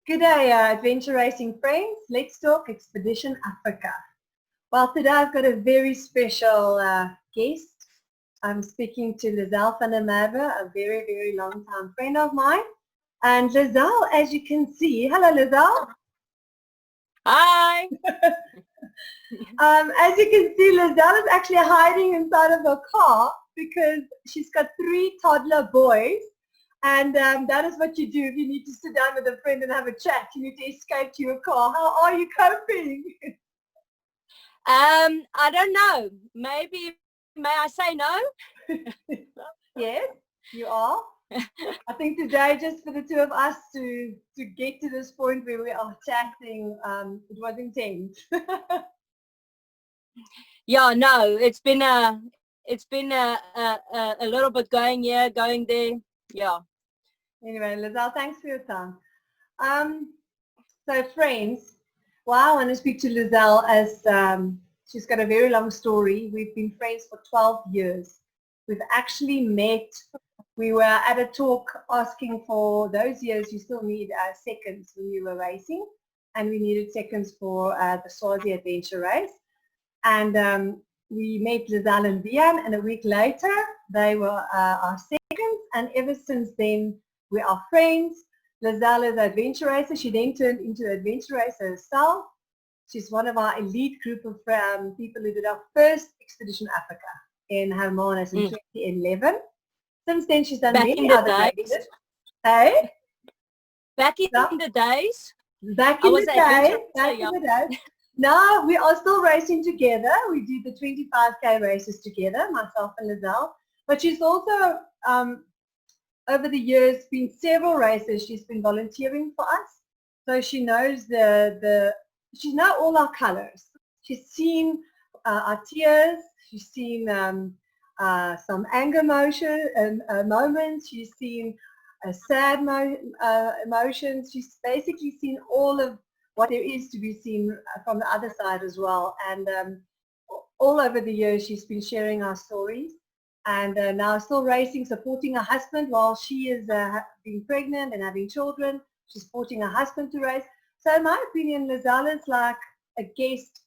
Good day, adventure racing friends. Let's talk Expedition Africa. Well, today I've got a very special guest. I'm speaking to Lizelle and Merwe, a very, very long time friend of mine. And Lizelle, as you can see, hello Lizelle. Hi. As you can see, Lizelle is actually hiding inside of the car because she's got 3 toddler boys. And that is what you do if you need to sit down with a friend and have a chat. You need to escape to your car. How are you coping? I don't know. Maybe, may I say no? Yes, you are. I think today, just for the two of us to get to this point where we are chatting, it was intense. Yeah, no, it's been a little bit going here, going there. Yeah. Anyway, Lizelle, thanks for your time. So friends, well, I want to speak to Lizelle as she's got a very long story. We've been friends for 12 years. We've actually met. We were at a talk asking for those years you still need seconds when you were racing, and we needed seconds for the Swazi Adventure Race. And we met Lizelle and Wiehan, and a week later they were our seconds, and ever since then we are friends. Lizelle is an adventure racer. She then turned into an adventure racer herself. She's one of our elite group of people who did our first Expedition Africa in Hermanus in 2011. Since then, she's done many other races. Hey? Back in the days? Back in the days. Now we are still racing together. We do the 25k races together, myself and Lizelle. But she's also, over the years, been several races. She's been volunteering for us. So she knows she knows all our colors. She's seen our tears. She's seen some anger moments. She's seen sad emotions. She's basically seen all of what there is to be seen from the other side as well. And all over the years, she's been sharing our stories. And now still racing, supporting her husband while she is being pregnant and having children. She's supporting her husband to race. So in my opinion, Lizelle is like a guest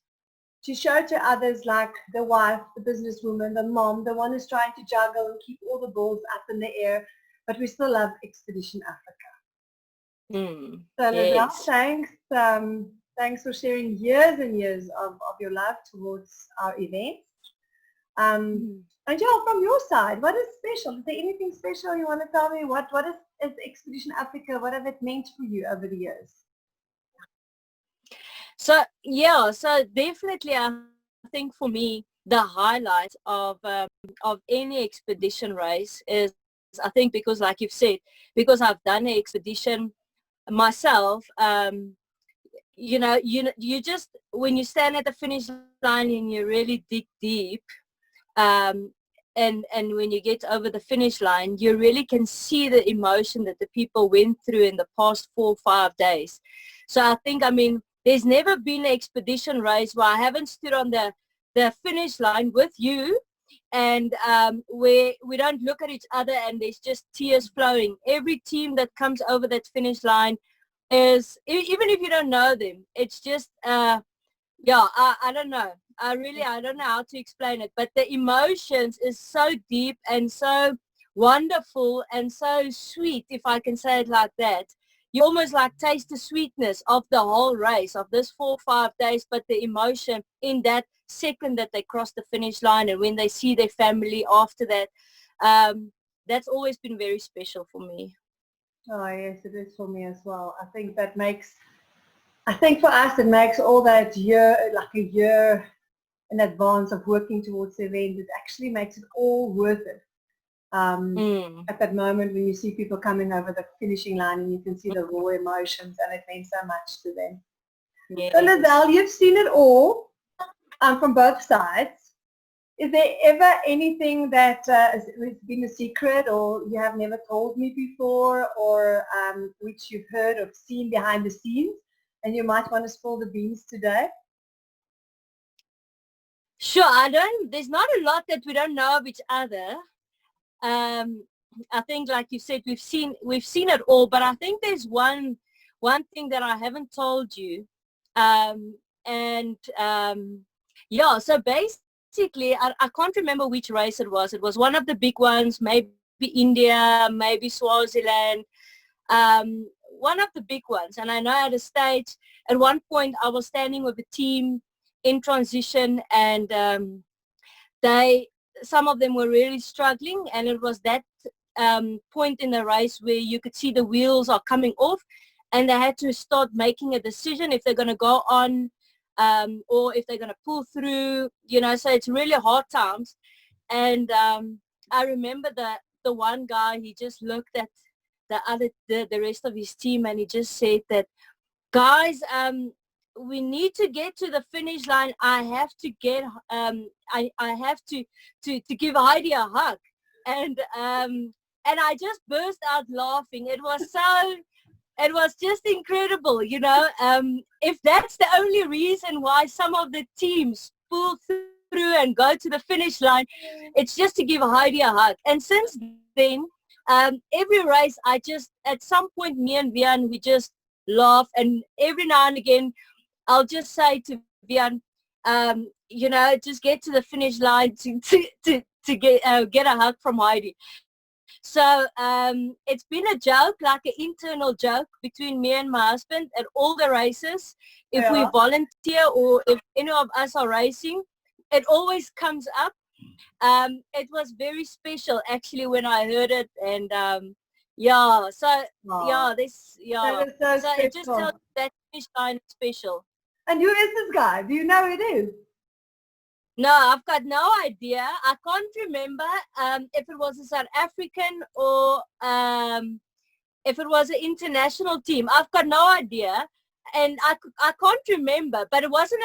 to show to others, like the wife, the businesswoman, the mom, the one who's trying to juggle and keep all the balls up in the air. But we still love Expedition Africa. So Lizelle, thanks for sharing years and years of your love towards our events. And yeah, from your side, what is special? Is there anything special you want to tell me? What is Expedition Africa? What have it meant for you over the years? So yeah, so definitely I think for me the highlight of any expedition race is, I think, because like you've said, because I've done an expedition myself, you just, when you stand at the finish line and you really dig deep, and when you get over the finish line, you really can see the emotion that the people went through in the past 4 or 5 days. So I think, I mean, there's never been an expedition race where I haven't stood on the finish line with you and where we don't look at each other and there's just tears flowing. Every team that comes over that finish line is, even if you don't know them, it's just, I don't know. I don't know how to explain it, but the emotions is so deep and so wonderful and so sweet, if I can say it like that. You almost like taste the sweetness of the whole race, of this 4 or 5 days, but the emotion in that second that they cross the finish line and when they see their family after that, that's always been very special for me. Oh yes, it is for me as well. I think for us it makes all that year, like a year in advance of working towards the event, it actually makes it all worth it. At that moment when you see people coming over the finishing line and you can see the raw emotions, and it means so much to them. Yes. So Lizelle, you've seen it all from both sides. Is there ever anything that has been a secret or you have never told me before, or which you've heard or seen behind the scenes and you might want to spill the beans today? Sure, there's not a lot that we don't know of each other. I think, like you said, we've seen it all, but I think there's one one thing that I haven't told you. Yeah, so basically, I can't remember which race it was. It was one of the big ones, maybe India, maybe Swaziland, one of the big ones. And I know at a stage, at one point, I was standing with a team in transition, and some of them were really struggling, and it was that point in the race where you could see the wheels are coming off, and they had to start making a decision if they're going to go on or if they're going to pull through, so it's really hard times. And I remember the one guy, he just looked at the rest of his team, and he just said that, guys, we need to get to the finish line. I have to get I have to give Heidi a hug. And I just burst out laughing. It was just incredible, if that's the only reason why some of the teams pull through and go to the finish line, it's just to give Heidi a hug. And since then, every race, at some point, me and Wiehan, we just laugh, and every now and again, I'll just say to Wiehan, just get to the finish line to get a hug from Heidi. So it's been a joke, like an internal joke between me and my husband at all the races. If we volunteer or if any of us are racing, it always comes up. It was very special actually when I heard it, and so it just tells you that finish line is special. And who is this guy? Do you know who it is? No, I've got no idea. I can't remember if it was a South African or if it was an international team. I've got no idea, and I can't remember. But it wasn't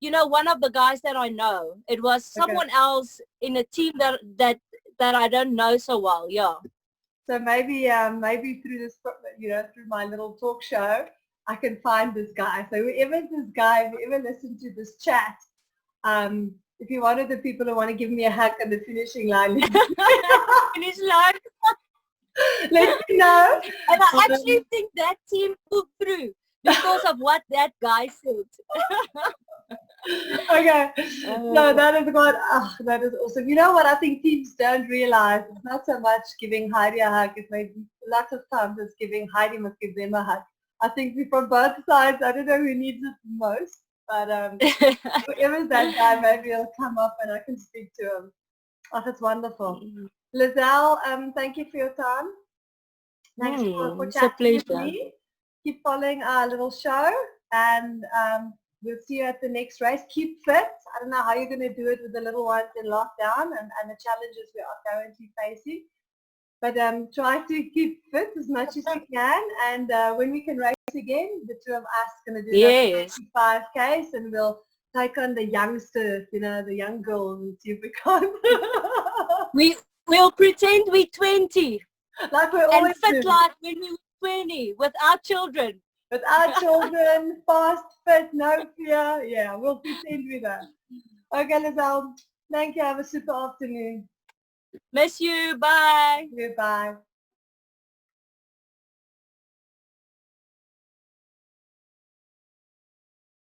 one of the guys that I know. It was someone else in a team that I don't know so well. Yeah. So maybe through this, through my little talk show, I can find this guy. So whoever listened to this chat, if you're one of the people who want to give me a hug on the finishing line, finish line. Let me know. And I actually think that team pulled through because of what that guy said. Okay. No, that is awesome. You know what I think teams don't realize? It's not so much giving Heidi a hug. It's maybe lots of times it's giving Heidi must give them a hug. I think we from both sides. I don't know who needs it most, but whoever's that guy, maybe he'll come up and I can speak to him. Oh, that's wonderful. Lizelle, thank you for your time. Thanks for chatting with me. Keep following our little show, and we'll see you at the next race. Keep fit. I don't know how you're going to do it with the little ones in lockdown and the challenges we are currently facing. But try to keep fit as much as you can. And when we can race again, the two of us are going to do 5Ks, and we'll take on the youngsters, the young girls, and see if we can. We'll pretend we're 20. Like we're always and fit like when we were 20 with our children. With our children, fast, fit, no fear. Yeah, we'll pretend with that. Okay, Lizelle. Thank you. Have a super afternoon. Miss you. Bye. Goodbye.